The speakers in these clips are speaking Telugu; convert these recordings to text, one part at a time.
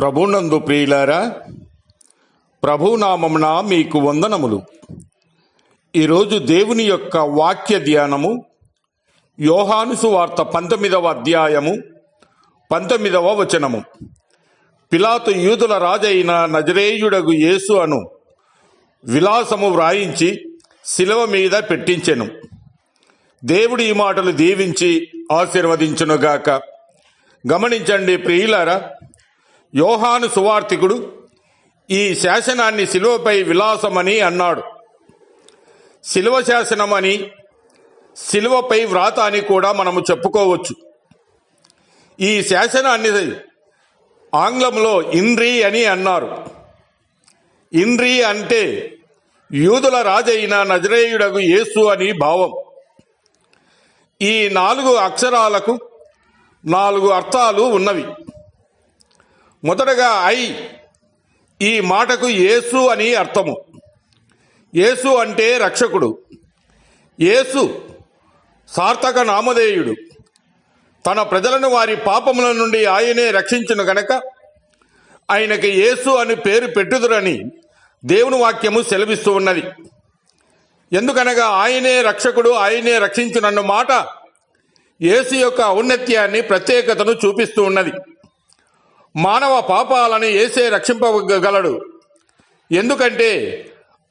ప్రభునందు ప్రియులారా, ప్రభునామమున మీకు వందనములు. ఈరోజు దేవుని యొక్క వాక్య ధ్యానము యోహాను సువార్త 19వ అధ్యాయము 19వ వచనము. పిలాతు యూదుల రాజైన నజరేయుడగు యేసు అను విలాసము వ్రాయించి శిలువ మీద పెట్టించెను. దేవుడు ఈ మాటలు దీవించి ఆశీర్వదించునుగాక. గమనించండి ప్రియులారా, యోహాను సువార్తికుడు ఈ శాసనాన్ని శిలువపై విలాసమని అన్నాడు. శిలువ శాసనమని, శిలువపై వ్రాత అని కూడా మనము చెప్పుకోవచ్చు. ఈ శాసనాన్ని ఆంగ్లంలో ఇన్రీ అని అన్నారు. ఇన్రీ అంటే యూదుల రాజైన నజరేయుడగు యేసు అని భావం. ఈ 4 అక్షరాలకు 4 అర్థాలు ఉన్నవి. మొదటగా ఈ మాటకు యేసు అని అర్థము. యేసు అంటే రక్షకుడు. యేసు సార్థక నామధేయుడు. తన ప్రజలను వారి పాపముల నుండి ఆయనే రక్షించును గనక ఆయనకి యేసు అని పేరు పెట్టుదురని దేవుని వాక్యము సెలవిస్తూ ఉన్నది. ఎందుకనగా ఆయనే రక్షకుడు, ఆయనే రక్షించునన్న మాట యేసు యొక్క ఔన్నత్యాన్ని, ప్రత్యేకతను చూపిస్తూ ఉన్నది. మానవ పాపాలను యేసే రక్షింపగలడు. ఎందుకంటే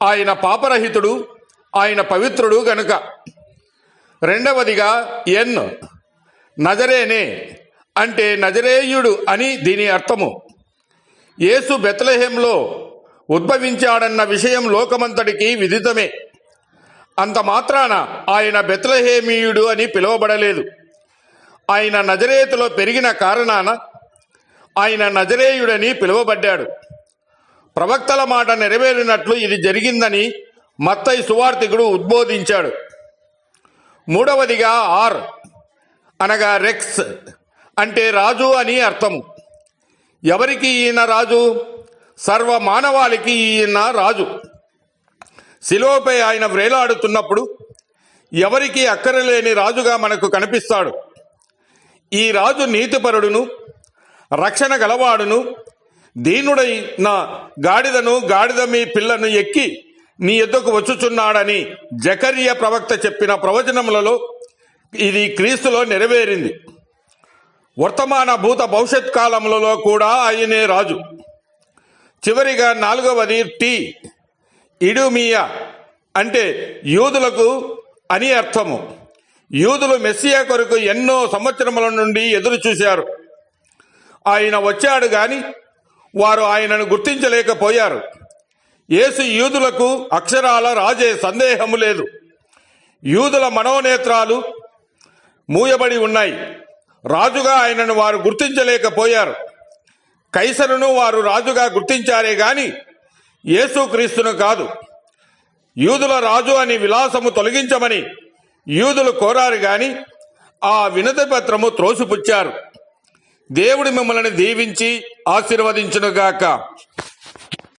ఆయన పాపరహితుడు, ఆయన పవిత్రుడు గనుక. రెండవదిగా నజరేనే అంటే నజరేయుడు అని దీని అర్థము. యేసు బెత్లెహేంలో ఉద్భవించాడన్న విషయం లోకమంతటికి విదితమే. అంత మాత్రాన ఆయన బెత్లెహేమీయుడు అని పిలువబడలేదు. ఆయన నజరేతులో పెరిగిన కారణాన ఆయన నజరేయుడని పిలువబడ్డాడు. ప్రవక్తల మాట నెరవేరినట్లు ఇది జరిగిందని మత్తయి సువార్తికుడు ఉద్బోధించాడు. మూడవదిగా అనగా రెక్స్ అంటే రాజు అని అర్థము. ఎవరికి ఈయన రాజు? సర్వ మానవాళికి ఈయన రాజు. శిలువపై ఆయన వ్రేలాడుతున్నప్పుడు ఎవరికి అక్కరలేని రాజుగా మనకు కనిపిస్తాడు. ఈ రాజు నీతిపరుడును, రక్షణ గలవాడును, దీనుడైన గాడిద మీ పిల్లను ఎక్కి నీ యొద్దకు వచ్చుచున్నాడని జకర్య ప్రవక్త చెప్పిన ప్రవచనములలో ఇది క్రీస్తులో నెరవేరింది. వర్తమాన భూత భవిష్యత్ కాలములలో కూడా ఆయనే రాజు. చివరిగా 4వది ఇడుమియా అంటే యూదులకు అని అర్థము. యూదులు మెస్సియా కొరకు ఎన్నో సంవత్సరముల నుండి ఎదురు చూశారు. ఆయన వచ్చాడు గాని వారు ఆయనను గుర్తించలేకపోయారు. యేసు యూదులకు అక్షరాల రాజే, సందేహము లేదు. యూదుల మనోనేత్రాలు మూయబడి ఉన్నాయి. రాజుగా ఆయనను వారు గుర్తించలేకపోయారు. కైసరును వారు రాజుగా గుర్తించారే గాని యేసుక్రీస్తును కాదు. యూదుల రాజు అని విలాసము తొలగించమని యూదులు కోరారు గాని ఆ వినతి పత్రము త్రోసిపుచ్చారు. దేవుడు మిమ్మల్ని దీవించి ఆశీర్వదించునుగాక.